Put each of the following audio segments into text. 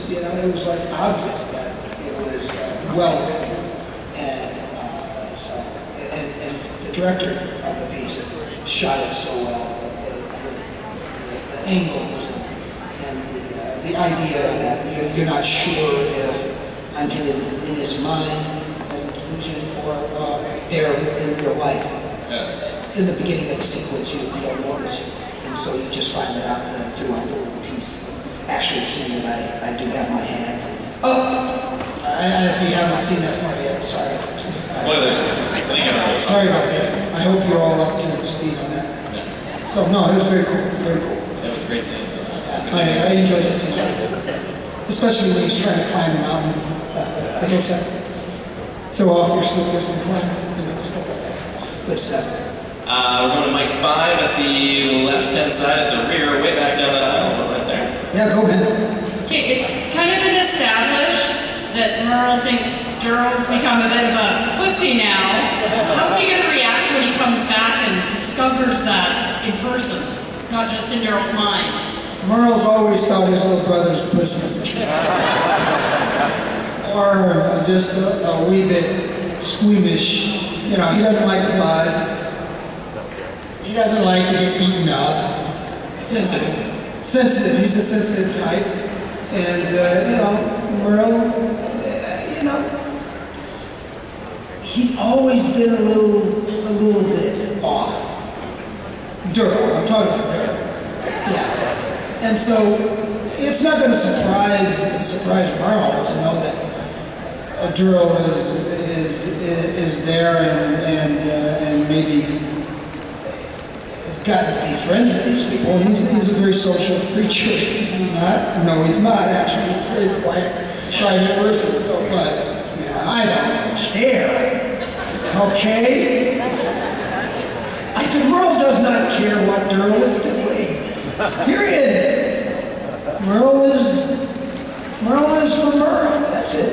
you know, it was like obvious that it was well written, and and the director of the piece shot it so well. The angles and the idea that you're not sure if I'm in his mind as a delusion or there in real life. In the beginning of the sequence, you don't notice, and so you just find it out throughout the whole piece. Actually, seeing that I do have my hand. Oh, and if you haven't seen that part yet, sorry. Spoilers. Sorry about that. I hope you're all up to speed on that. Yeah. So no, it was very cool. Very cool. That was a great scene. I enjoyed that scene, especially when he's trying to climb the mountain. The hilltop. Throw off your slippers and climb, you know, stuff like that. Good stuff. We're going to mic 5 at the left-hand side, at the rear, way back down that aisle, right there. Yeah, go ahead. Okay, it's kind of been established that Merle thinks Durrell's become a bit of a pussy now. How's he going to react when he comes back and discovers that in person, not just in Durrell's mind? Merle's always thought his little brother's pussy. Or just a wee bit squeamish. You know, he doesn't like blood. He doesn't like to get beaten up. Sensitive. Sensitive. He's a sensitive type. And, you know, Merle, you know, he's always been a little bit off. Durrell. I'm talking about Durrell. Yeah. And so it's not going to surprise Merle to know that Durrell is there and maybe gotten to be friends with these people. He's a very social creature. No, he's not actually. He's a very quiet, private person. But you know, I don't care. Okay? Merle does not care what Durrell is doing. Period. Merle is for Merle. That's it.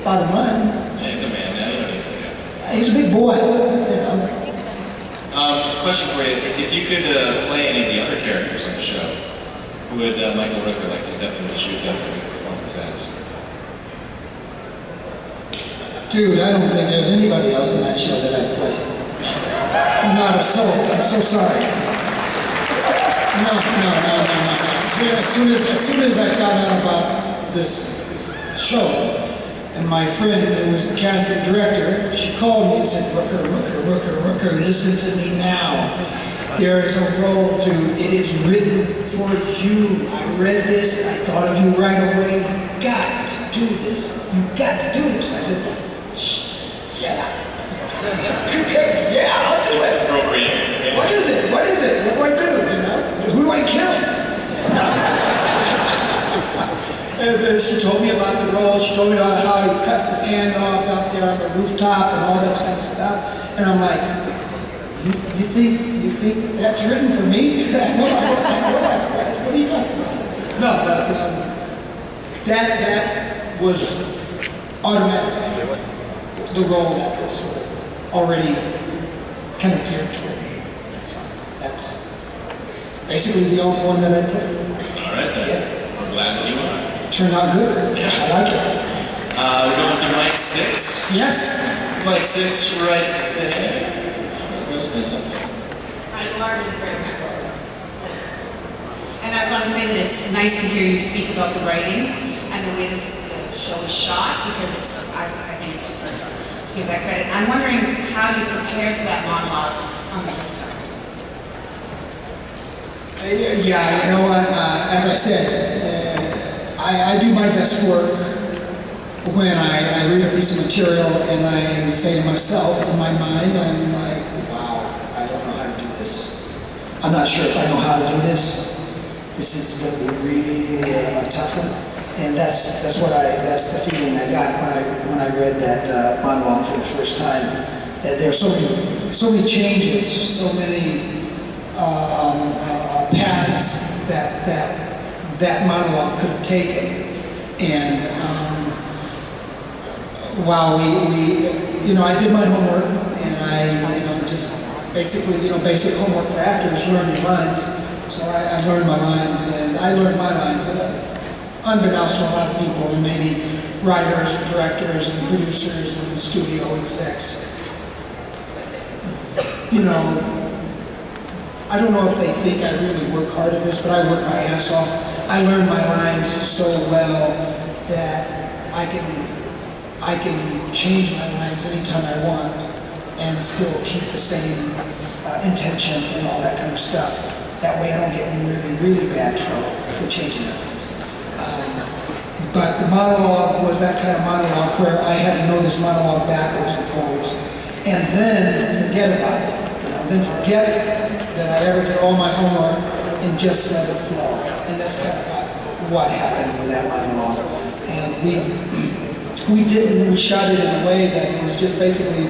Bottom line. Yeah, he's a man now, you don't need to do that. He's a big boy, you know. Question for you. If you could play any of the other characters on the show, who would Michael Rooker like to step into the shoes of and performance as? Dude, I don't think there's anybody else in that show that I'd play. Not a soul. I'm so sorry. No. As soon as I found out about this show, and my friend, who was the casting director, she called me and said, Rooker, listen to me now. There is a role, dude. It is written for you. I read this and I thought of you right away. You got to do this. You got to do this. I said, yeah. Yeah, I'll do it. Appropriate. What is it? What do I do? You know? Who do I kill? And she told me about the role. She told me about how he cuts his hand off out there on the rooftop and all this kind of stuff. And I'm like, you think that's written for me? No, what are you talking about? No, but that was automatic. The role that was sort of already kind of geared toward me. So that's basically the only one that I played. All right, then. Yeah. We're glad that you are. Turned out good. Yeah. I like it. We're going to mic 6. Yes. Mic 6 right there. I'm Lauren and I want to say that it's nice to hear you speak about the writing and the way the show is shot, because I think it's super to give that credit. I'm wondering how you prepared for that monologue on the rooftop. Yeah, you know what? As I said, I do my best work when I read a piece of material and I say to myself, in my mind, I'm like, wow, I don't know how to do this. I'm not sure if I know how to do this. This is going to be really a tough one. And that's the feeling I got when I read that monologue for the first time. There are so many changes, so many paths that monologue could have taken. And while I did my homework, and I, just basically, basic homework for actors, learn your lines. So I learned my lines, and I learned my lines. unbeknownst to a lot of people, and maybe writers and directors and producers and studio execs, you know, I don't know if they think I really work hard at this, but I work my ass off. I learn my lines so well that I can change my lines anytime I want and still keep the same intention and all that kind of stuff. That way I don't get in really, really bad trouble for changing my lines. But the monologue was that kind of monologue where I had to know this monologue backwards and forwards, and then forget about it. You know, then forget that I ever did all my homework and just let it flow. And that's kind of what happened with that monologue. And we shot it in a way that it was just basically,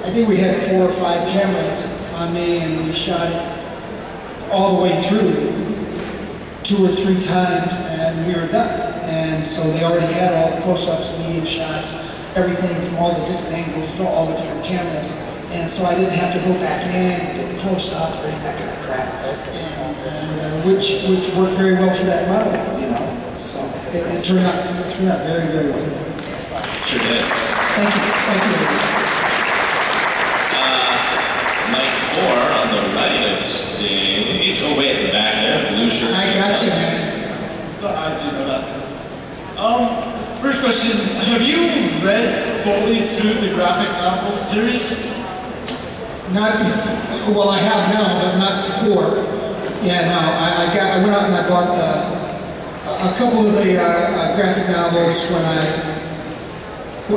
I think we had 4 or 5 cameras on me, and we shot it all the way through 2 or 3 times, and we were done. And so they already had all the close-ups, medium shots, everything from all the different angles, all the different cameras. And so I didn't have to go back in and do a close-up or any of that kind of crap. And which worked very well for that monologue, you know. So it turned out very, very well. Sure did. Thank you. Thank you. Mic 4 on the right of stage. Oh wait, in the back there, blue shirt. I got you, man. So I do know that. First question, have you read fully through the graphic novel series? Not before, well I have now, but not before. Yeah, no, I went out and I bought a couple of the graphic novels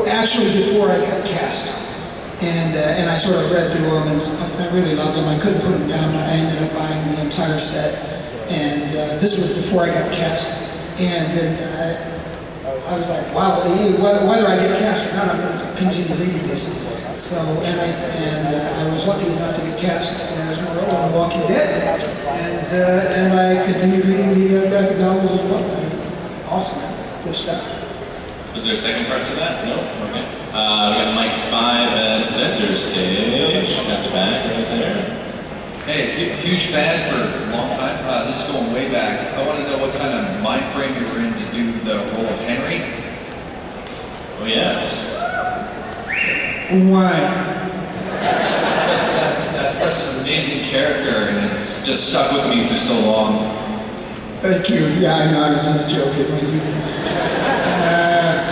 actually before I got cast. And I sort of read through them, and I really loved them. I couldn't put them down. I ended up buying the entire set, and this was before I got cast. And then I was like, wow, whether I get cast or not, I'm going to continue reading this. So, and I was lucky enough to get cast as Merle on Walking Dead, and I continued reading the graphic novels as well. Awesome, man. Good stuff. Was there a second part to that? No? Okay. We got mic 5 at center stage. Got the back right there. Hey, huge fan for a long time. This is going way back. I want to know what kind of mind frame you were in to do the role of Henry. Oh yes. Why? That's such an amazing character, and it's just stuck with me for so long. Thank you. Yeah, I know. I was just joking with you.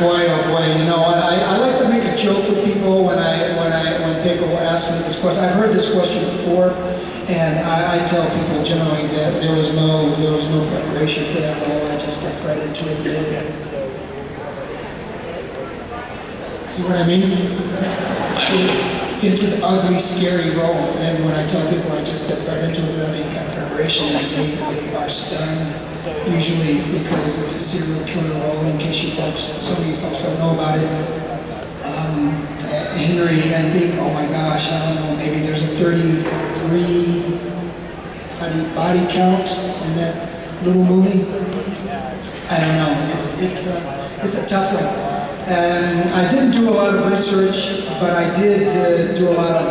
Boy, oh boy, you know what? I like to make a joke with people when people ask me this question. I've heard this question before, and I tell people generally that there was no preparation for that role. I just got right into it and did it. See what I mean? Into the ugly, scary role, and when I tell people I just step right into it without any kind of preparation, they are stunned. Usually because it's a serial killer role. In case some of you folks don't know about it, Henry, I think, oh my gosh, I don't know, maybe there's a 33 body count in that little movie. I don't know. It's a tough one. I didn't do a lot of research, but I did do a lot of.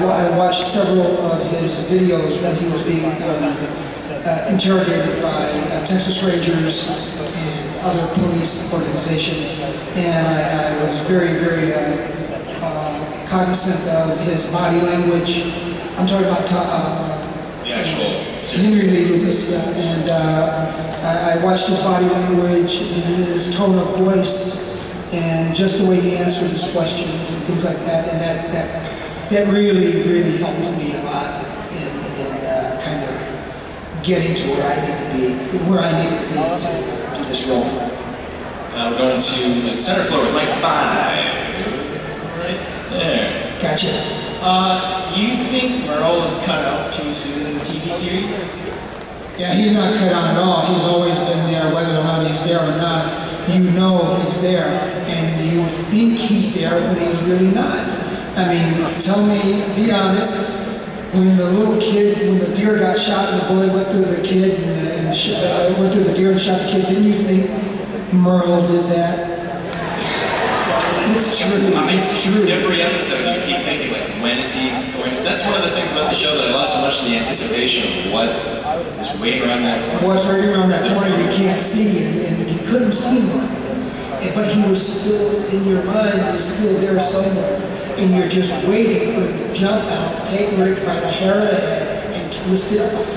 I watched several of his videos when he was being interrogated by Texas Rangers and other police organizations, and I was very, very cognizant of his body language. I'm talking about the actual Henry Lee Lucas, yeah. And I watched his body language, his tone of voice, and just the way he answered his questions and things like that, and that really, really helped me a lot in kind of getting to where I needed to be to do this role. We're going to the center floor with mic 5. Right there. Gotcha. Do you think Merle is cut out too soon in the TV series? Yeah, he's not cut out at all. He's always been there, whether or not he's there or not. You know he's there, and you think he's there, but he's really not. I mean, tell me, be honest, when the little kid, when the deer got shot and the bullet went through the kid and went through the deer and shot the kid, didn't you think Merle did that? It's true. It's true. Every episode you keep thinking, like, when is he going to... That's one of the things about the show that I love so much, the anticipation of what is waiting around that corner. What's waiting around that corner you can't see, and couldn't see him. But he was still in your mind, he's still there somewhere. And you're just waiting for him to jump out, take Rick by the hair of the head, and twist it off.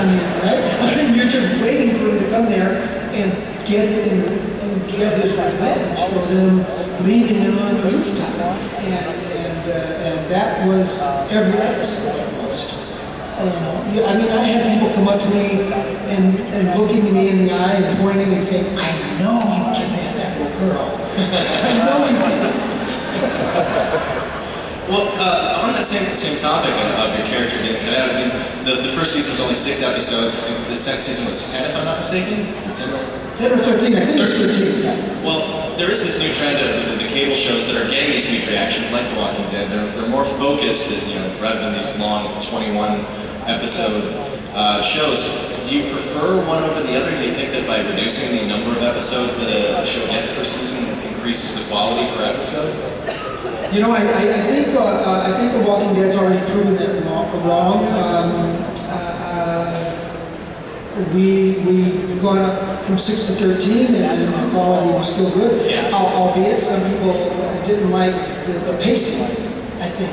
I mean, right? I mean, you're just waiting for him to come there and get his revenge for them leaving him on the rooftop. And that was every episode almost. You know, I mean, I had people come up to me and looking me in the eye and pointing and saying, "I know you kidnapped that little girl. I know you did it." Well, on that same topic of your character getting cut out, I mean, the first season was only 6 episodes. The second season was 10, if I'm not mistaken. 10 or 13, I think it was 13, yeah. Well, there is this new trend of the cable shows that are getting these huge reactions, like The Walking Dead. They're more focused, you know, rather than these long 21 episode shows. Do you prefer one over the other? Do you think that by reducing the number of episodes that a show gets per season increases the quality per episode? You know, I think The Walking Dead's already proven that wrong. We've gone up from 6 to 13, and the quality was still good. Yeah. Albeit some people didn't like the pacing, I think.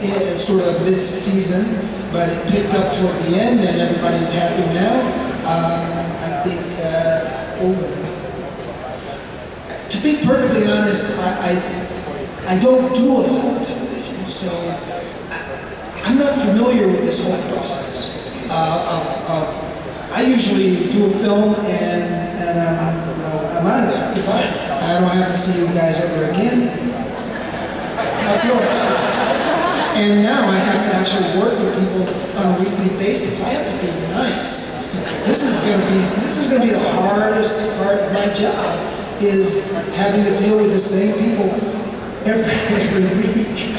It's sort of mid-season, but it picked up toward the end, and everybody's happy now. I think, to be perfectly honest, I don't do a lot of television, so I'm not familiar with this whole process. I usually do a film and I'm out of there. Goodbye. I don't have to see you guys ever again. Up yours. And now I have to actually work with people on a weekly basis. I have to be nice. This is going to be the hardest part of my job, is having to deal with the same people every week.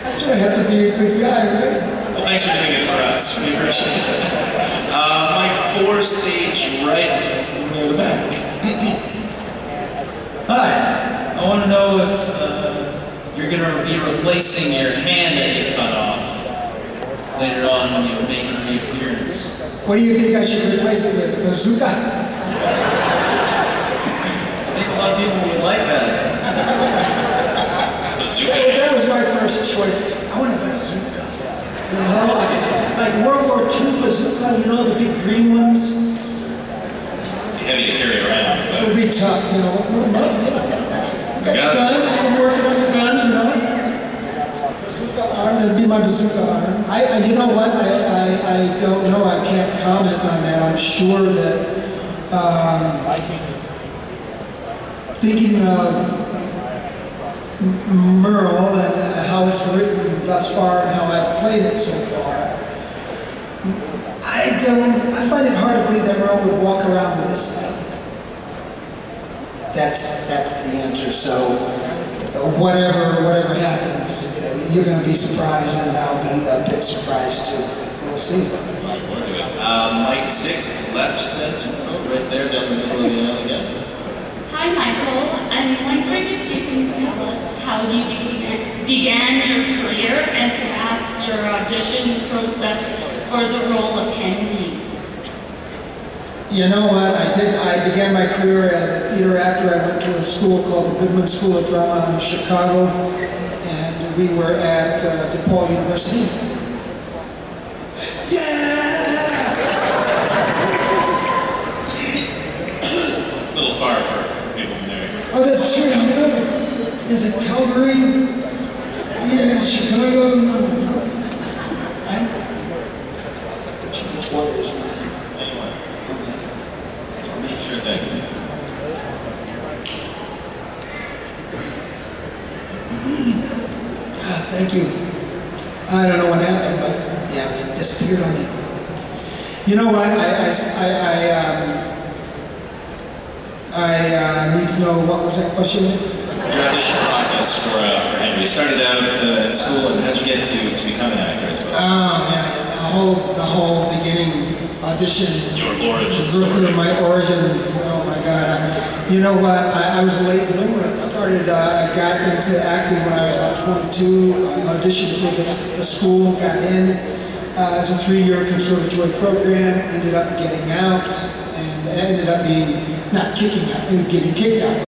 That's why I have to be a good guy, right? Well, thanks for doing it for us. We appreciate it. Mike 4, stage right near the back. Hi. I want to know if you're going to be replacing your hand that you cut off later on when you make a reappearance. What do you think I should replace it with? A bazooka? I think a lot of people would like that. Bazooka. That was my first choice. I want a bazooka. You know, like World War II bazooka, you know, the big green ones? Be heavy to carry around. It would be tough, you know. The guns. I'm working on the guns, you know. Bazooka arm, that'd be my bazooka arm. You know what? I don't know. I can't comment on that. I'm sure that thinking of Merle and how it's written thus far and how I've played it so far, I find it hard to believe that Merle would walk around with this stuff. That's the answer. So whatever happens, you're going to be surprised, and I'll be a bit surprised too. We'll see. Looking forward to it. Mike 6, left center. Oh, right there down the middle of the aisle again. Hi, Michael. I'm wondering if you can tell us how you began your career and perhaps your audition process for the role of Henry. You know what? I began my career as a theater actor. I went to a school called the Goodman School of Drama out of Chicago, and we were at DePaul University. Yeah! A little far for people from there. Oh, that's true. You know, is it Calgary? Yeah, Chicago. No. Which water is mine? Anyway, Okay. For me. sure thing. Thank you. I don't know what happened, but yeah, it disappeared on me. You know what? I need to know, what was that question? Your audition process for Henry. You started out in school, and how'd you get to become an actor as well? Oh, yeah, the whole beginning audition. Your origins. Rooker, my origins. Oh my God. You know what? I was a late bloomer. I got into acting when I was about 22. I auditioned for the school, got in as a 3-year conservatory program, ended up getting out, and ended up being not kicking out, getting kicked out.